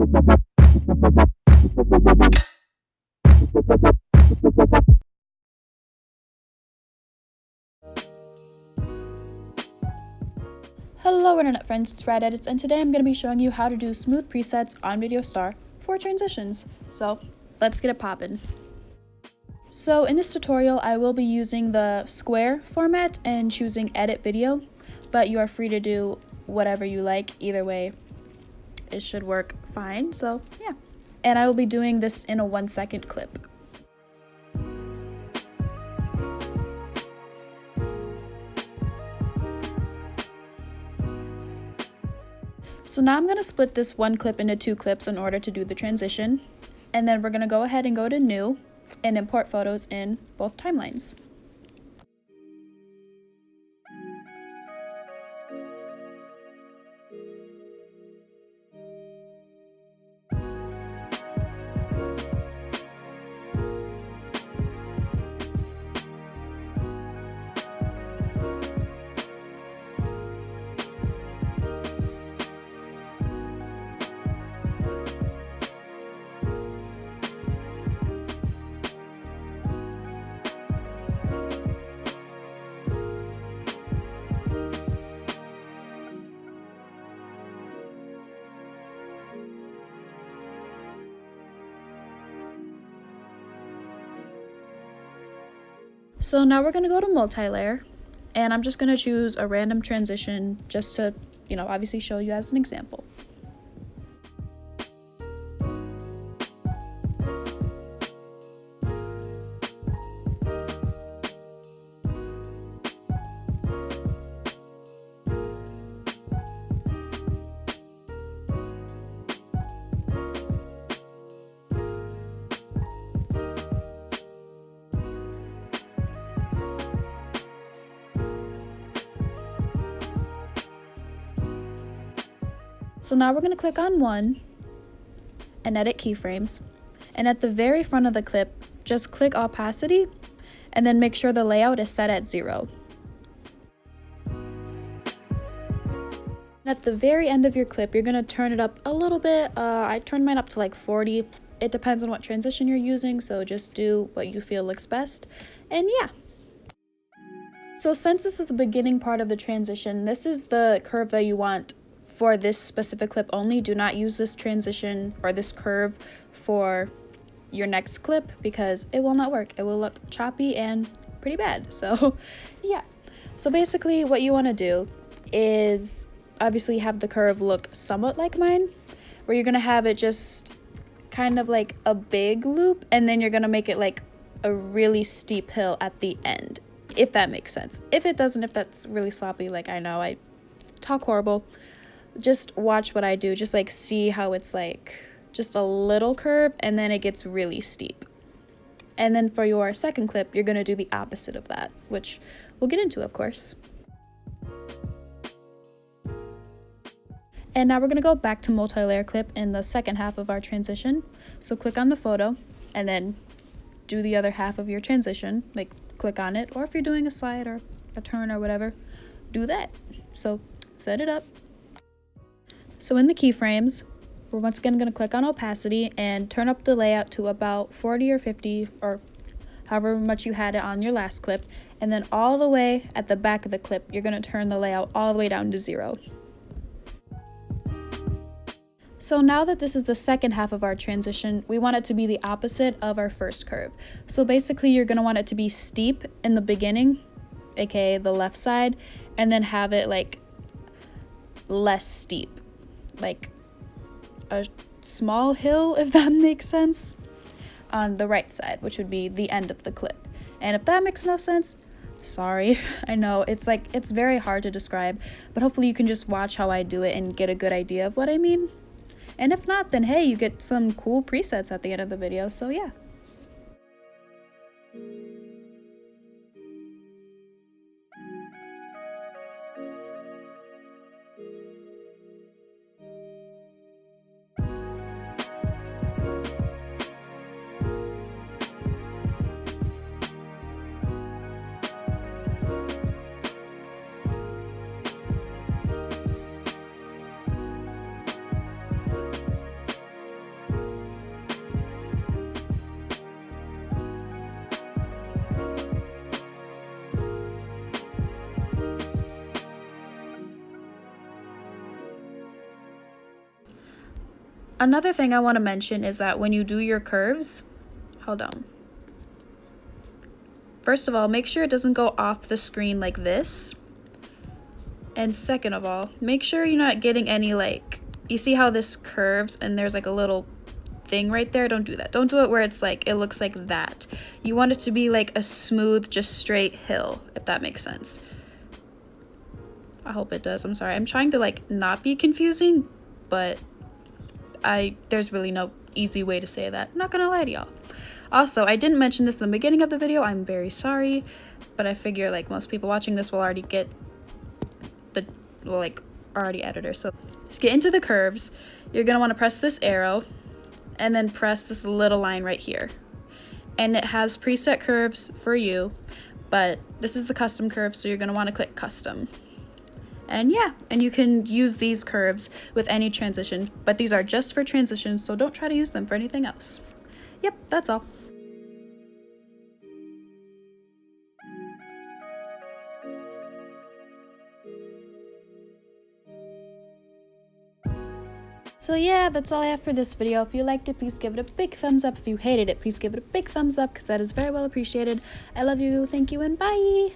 Hello internet friends, it's Rad Edits, and today I'm going to be showing you how to do smooth presets on VideoStar for transitions. So let's get it poppin'. So in this tutorial I will be using the square format and choosing edit video, but you are free to do whatever you like. Either way it should work fine, so yeah. And I will be doing this in a 1-second clip. So now I'm going to split this one clip into 2 clips in order to do the transition. And then we're going to go ahead and go to New and import photos in both timelines. So now we're going to go to multi-layer, and I'm just going to choose a random transition just to, obviously show you as an example. So now we're going to click on 1 and edit keyframes, and at the very front of the clip just click opacity and then make sure the layout is set at 0. At the very end of your clip you're going to turn it up a little bit. I turned mine up to like 40. It depends on what transition you're using, so just do what you feel looks best. And yeah. So since this is the beginning part of the transition, this is the curve that you want for this specific clip only. Do not use this transition or this curve for your next clip because it will not work. It will look choppy and pretty bad. So yeah. So basically what you want to do is obviously have the curve look somewhat like mine, where you're going to have it just kind of like a big loop, and then you're going to make it like a really steep hill at the end, if that makes sense. If it doesn't, if that's really sloppy, like I know I talk horrible, just watch what I do. Just like see how it's like just a little curve and then it gets really steep. And then for your second clip you're going to do the opposite of that, which we'll get into, of course. And now we're going to go back to multi-layer clip in the second half of our transition. So click on the photo and then do the other half of your transition, like click on it, or if you're doing a slide or a turn or whatever, do that. So set it up. So in the keyframes, we're once again going to click on opacity and turn up the layout to about 40 or 50 or however much you had it on your last clip. And then all the way at the back of the clip, you're going to turn the layout all the way down to 0. So now that this is the second half of our transition, we want it to be the opposite of our first curve. So basically you're going to want it to be steep in the beginning, aka the left side, and then have it like less steep, like a small hill, if that makes sense, on the right side, which would be the end of the clip. And if that makes no sense, sorry. I know it's very hard to describe, but hopefully you can just watch how I do it and get a good idea of what I mean. And if not, then hey, you get some cool presets at the end of the video, so yeah. Another thing I want to mention is that when you do your curves, hold on. First of all, make sure it doesn't go off the screen like this. And second of all, make sure you're not getting any, like, you see how this curves and there's like a little thing right there? Don't do that. Don't do it where it's like, it looks like that. You want it to be like a smooth, just straight hill, if that makes sense. I hope it does. I'm sorry. I'm trying to like not be confusing, but there's really no easy way to say that. I'm not gonna lie to y'all. Also, I didn't mention this in the beginning of the video. I'm very sorry, but I figure like most people watching this will already get the, well, like already editor. So just get into the curves. You're gonna want to press this arrow and then press this little line right here. And it has preset curves for you, but this is the custom curve, so you're gonna want to click custom. And yeah, and you can use these curves with any transition, but these are just for transitions, so don't try to use them for anything else. Yep, that's all. So yeah, that's all I have for this video. If you liked it, please give it a big thumbs up. If you hated it, please give it a big thumbs up, because that is very well appreciated. I love you, thank you, and bye!